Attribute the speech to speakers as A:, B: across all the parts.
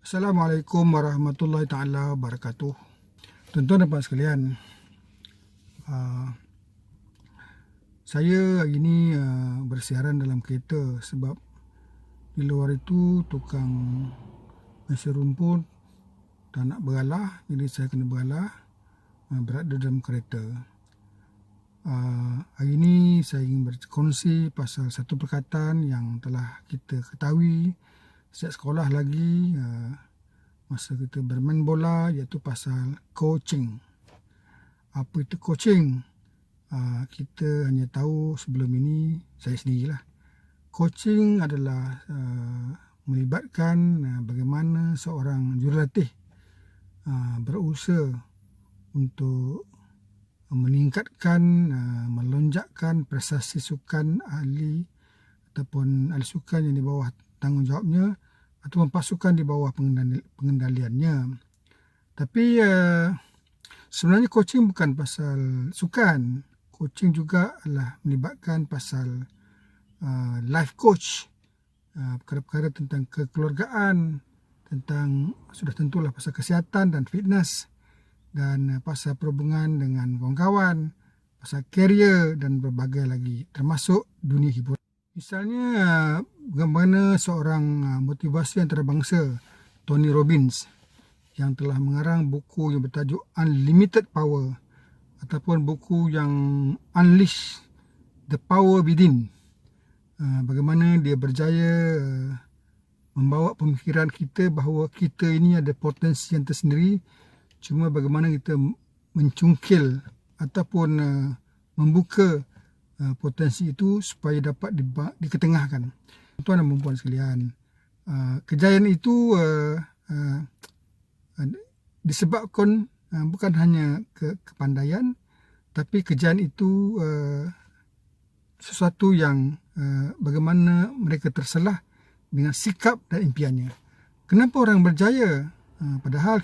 A: Assalamualaikum warahmatullahi taala wabarakatuh. Tuan-tuan dan puan sekalian, saya hari ini bersiaran dalam kereta sebab di luar itu tukang mesin rumput tak nak beralah, jadi saya kena beralah berada dalam kereta. Hari ini saya ingin berkongsi pasal satu perkataan yang telah kita ketahui sejak sekolah lagi masa kita bermain bola, iaitu pasal coaching. Apa itu coaching? Kita hanya tahu sebelum ini, saya sendirilah. Coaching adalah melibatkan bagaimana seorang jurulatih berusaha untuk meningkatkan, melonjakkan prestasi sukan ahli ataupun ahli sukan yang di bawah tanggungjawabnya ataupun pasukan di bawah pengendaliannya. Tapi sebenarnya coaching bukan pasal sukan. Coaching juga adalah melibatkan pasal life coach, perkara-perkara tentang kekeluargaan, tentang sudah tentulah pasal kesihatan dan fitness, dan pasal perhubungan dengan kawan-kawan, pasal career dan berbagai lagi, termasuk dunia hiburan. Misalnya bagaimana seorang motivasi antarabangsa, Tony Robbins, yang telah mengarang buku yang bertajuk Unlimited Power ataupun buku yang Unleash the Power Within. Bagaimana dia berjaya membawa pemikiran kita bahawa kita ini ada potensi yang tersendiri, cuma bagaimana kita mencungkil ataupun membuka potensi itu supaya dapat diketengahkan. Tuan dan puan sekalian, kejayaan itu disebabkan bukan hanya kepandaian, tapi kejayaan itu sesuatu yang bagaimana mereka terselah dengan sikap dan impiannya. Kenapa orang berjaya? Padahal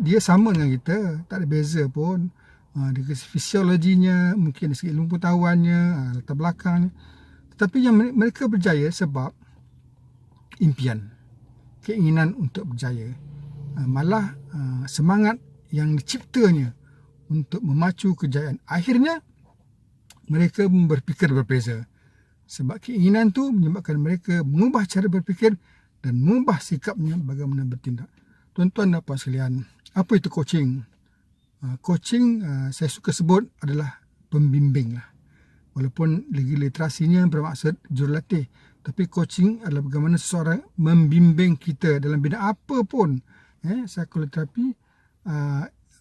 A: dia sama dengan kita, tak ada beza pun. Dari fisiologinya, mungkin dari segi ilmu pengetahuannya, latar belakangnya. Tetapi yang mereka berjaya sebab impian, keinginan untuk berjaya. Malah semangat yang diciptanya untuk memacu kejayaan. Akhirnya mereka berfikir berbeza. Sebab keinginan tu menyebabkan mereka mengubah cara berfikir dan mengubah sikapnya bagaimana bertindak. Tuan-tuan dan puan sekalian, apa itu coaching? Coaching saya suka sebut adalah pembimbing lah. Walaupun literasinya bermaksud jurulatih, tapi coaching adalah bagaimana seseorang membimbing kita dalam bidang apa pun. Psikoterapi,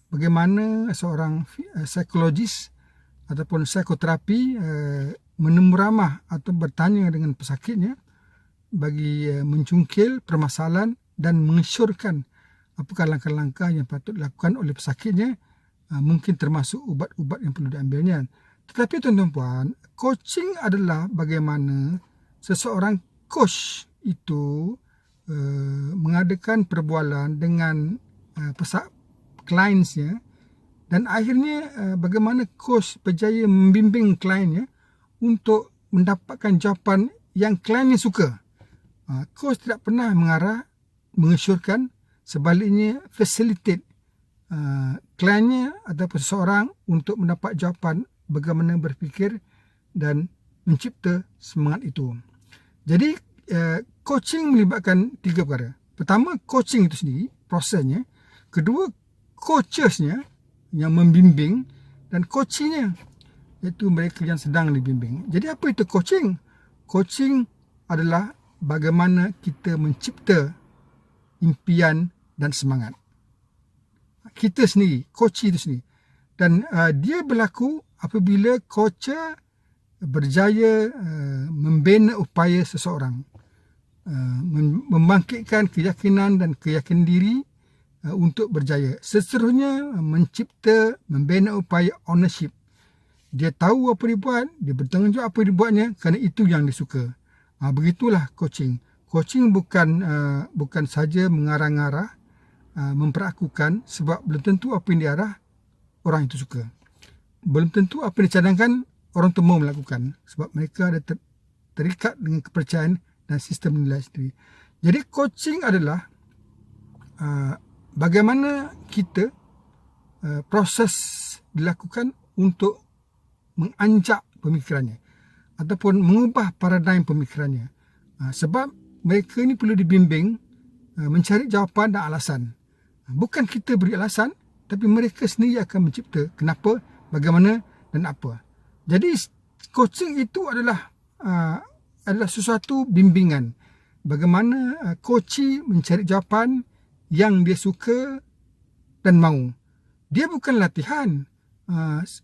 A: bagaimana seorang psikologis ataupun psikoterapi menemu ramah atau bertanya dengan pesakitnya bagi mencungkil permasalahan dan mengesyorkan apakah langkah-langkah yang patut dilakukan oleh pesakitnya, mungkin termasuk ubat-ubat yang perlu diambilnya. Tetapi tuan-tuan puan, coaching adalah bagaimana seseorang coach itu mengadakan perbualan dengan kliennya, dan akhirnya bagaimana coach berjaya membimbing kliennya untuk mendapatkan jawapan yang kliennya suka. Coach tidak pernah mengarah, mengesyorkan, sebaliknya facilitate kliennya ataupun seseorang untuk mendapat jawapan bagaimana berfikir dan mencipta semangat itu. Jadi coaching melibatkan tiga perkara. Pertama, coaching itu sendiri, prosesnya. Kedua, coachesnya yang membimbing, dan coachingnya, iaitu mereka yang sedang dibimbing. Jadi apa itu coaching? Coaching adalah bagaimana kita mencipta impian dan semangat. Kita sendiri, coach itu sendiri. Dan dia berlaku apabila coach berjaya membina upaya seseorang, membangkitkan keyakinan dan keyakinan diri untuk berjaya. Seterusnya mencipta, membina upaya ownership. Dia tahu apa dia buat, dia bertanggungjawab apa dia buatnya, kerana itu yang dia suka. Begitulah coaching. Coaching bukan saja mengarah-ngarah, memperakukan, sebab belum tentu apa yang diarah orang itu suka. Belum tentu apa yang dicadangkan orang itu mau melakukan, sebab mereka ada terikat dengan kepercayaan dan sistem nilai sendiri. Jadi coaching adalah bagaimana kita proses dilakukan untuk menganjak pemikirannya ataupun mengubah paradigm pemikirannya. Sebab mereka ni perlu dibimbing mencari jawapan dan alasan. Bukan kita beri alasan, tapi mereka sendiri akan mencipta kenapa, bagaimana dan apa. Jadi coaching itu adalah sesuatu bimbingan. Bagaimana coach mencari jawapan yang dia suka dan mahu. Dia bukan latihan.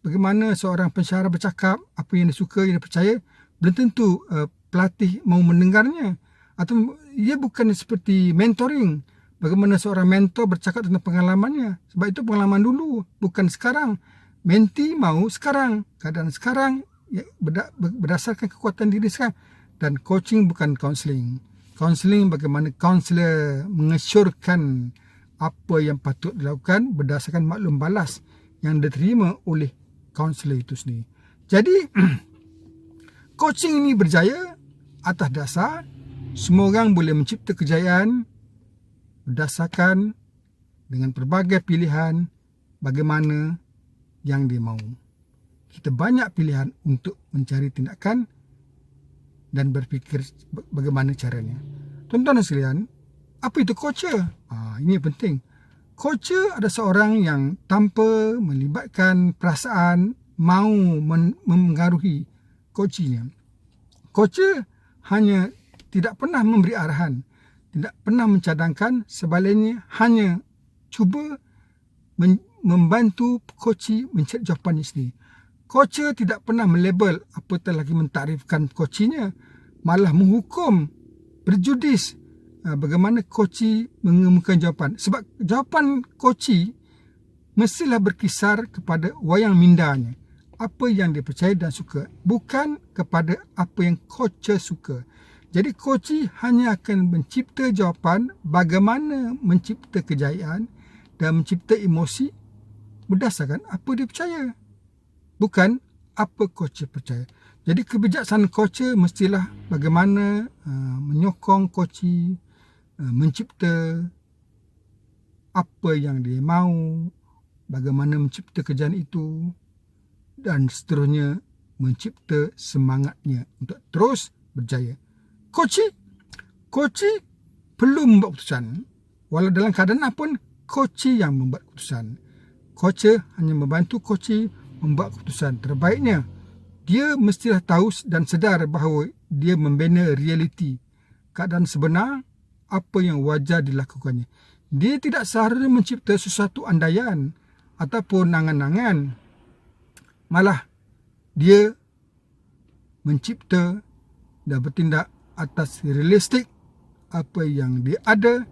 A: Bagaimana seorang pensyarah bercakap, apa yang dia suka, yang dia percaya, belum tentu pelatih mahu mendengarnya. Atau ia bukan seperti mentoring. Bagaimana seorang mentor bercakap tentang pengalamannya. Sebab itu pengalaman dulu, bukan sekarang. Menti mahu sekarang. Keadaan sekarang berdasarkan kekuatan diri sekarang. Dan coaching bukan counselling. Counselling bagaimana counselor mengesyorkan apa yang patut dilakukan berdasarkan maklum balas yang diterima oleh counselor itu sendiri. Jadi, coaching ini berjaya atas dasar semua orang boleh mencipta kejayaan berdasarkan dengan pelbagai pilihan bagaimana yang dia mahu. Kita banyak pilihan untuk mencari tindakan dan berfikir bagaimana caranya. Tuan-tuan dan sekalian, apa itu coacher? Ini penting. Coacher adalah seorang yang tanpa melibatkan perasaan mahu mempengaruhi coachingnya. Coacher hanya tidak pernah memberi arahan, tidak pernah mencadangkan, sebaliknya hanya cuba membantu coach mencari jawapannya sendiri. Coach tidak pernah melabel apatah lagi mentarifkan coachnya, malah menghukum, berjudis bagaimana coach mengemukakan jawapan. Sebab jawapan coach mestilah berkisar kepada wayang mindanya, apa yang dia percaya dan suka, bukan kepada apa yang coach suka. Jadi coach hanya akan mencipta jawapan bagaimana mencipta kejayaan dan mencipta emosi berdasarkan apa dia percaya, bukan apa coach percaya. Jadi kebijaksanaan coach mestilah bagaimana menyokong coach mencipta apa yang dia mahu, bagaimana mencipta kejayaan itu, dan seterusnya mencipta semangatnya untuk terus berjaya. Coach perlu membuat keputusan. Walau dalam keadaan apa pun, coach yang membuat keputusan. Coach hanya membantu coach membuat keputusan terbaiknya. Dia mestilah tahu dan sedar bahawa dia membina realiti, keadaan sebenar, apa yang wajar dilakukannya. Dia tidak seharusnya mencipta sesuatu andaian ataupun angan-angan. Malah dia mencipta dan bertindak atas realistik apa yang dia ada,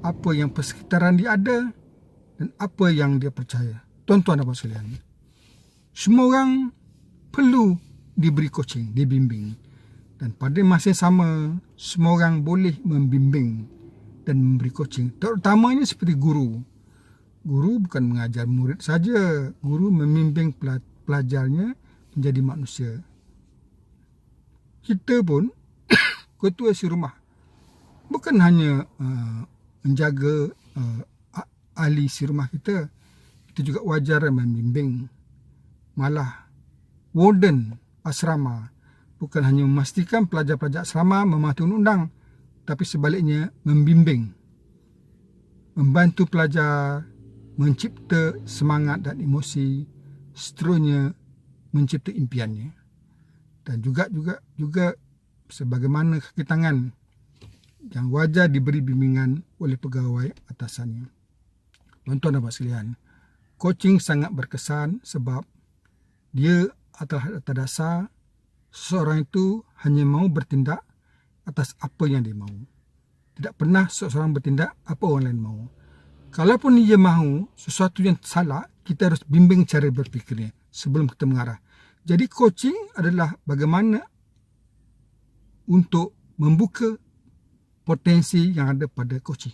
A: apa yang persekitaran dia ada, dan apa yang dia percaya. Tuan-tuan dan puan sekalian, semua orang perlu diberi coaching, dibimbing. Dan pada masa yang sama, semua orang boleh membimbing dan memberi coaching. Terutamanya seperti guru. Guru bukan mengajar murid saja, guru membimbing pelajarnya menjadi manusia. Kita pun ketua si rumah bukan hanya menjaga ahli si rumah kita juga wajar membimbing. Malah warden asrama bukan hanya memastikan pelajar-pelajar asrama mematuhi undang-undang, tapi sebaliknya membimbing, membantu pelajar mencipta semangat dan emosi, seterusnya mencipta impiannya. Dan juga sebagaimana kaki tangan yang wajar diberi bimbingan oleh pegawai atasannya. Tuan-tuan dan puan sekalian, coaching sangat berkesan sebab dia atas dasar seseorang itu hanya mahu bertindak atas apa yang dia mahu. Tidak pernah seseorang bertindak apa orang lain mahu. Kalaupun dia mahu sesuatu yang salah, kita harus bimbing cara berfikirnya sebelum kita mengarah. Jadi coaching adalah bagaimana untuk membuka potensi yang ada pada coach.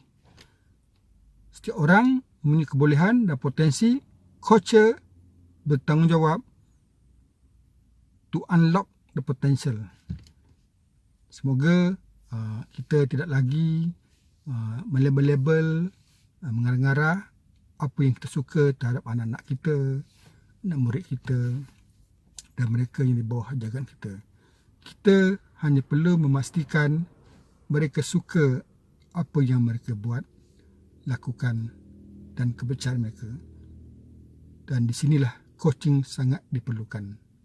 A: Setiap orang mempunyai kebolehan dan potensi. Coach bertanggungjawab to unlock the potential. Semoga kita tidak lagi melabel-label mengarah-ngarah apa yang kita suka terhadap anak-anak kita, anak murid kita dan mereka yang di bawah jagaan kita. Kita hanya perlu memastikan mereka suka apa yang mereka buat, lakukan dan kepercayaan mereka. Dan di sinilah coaching sangat diperlukan.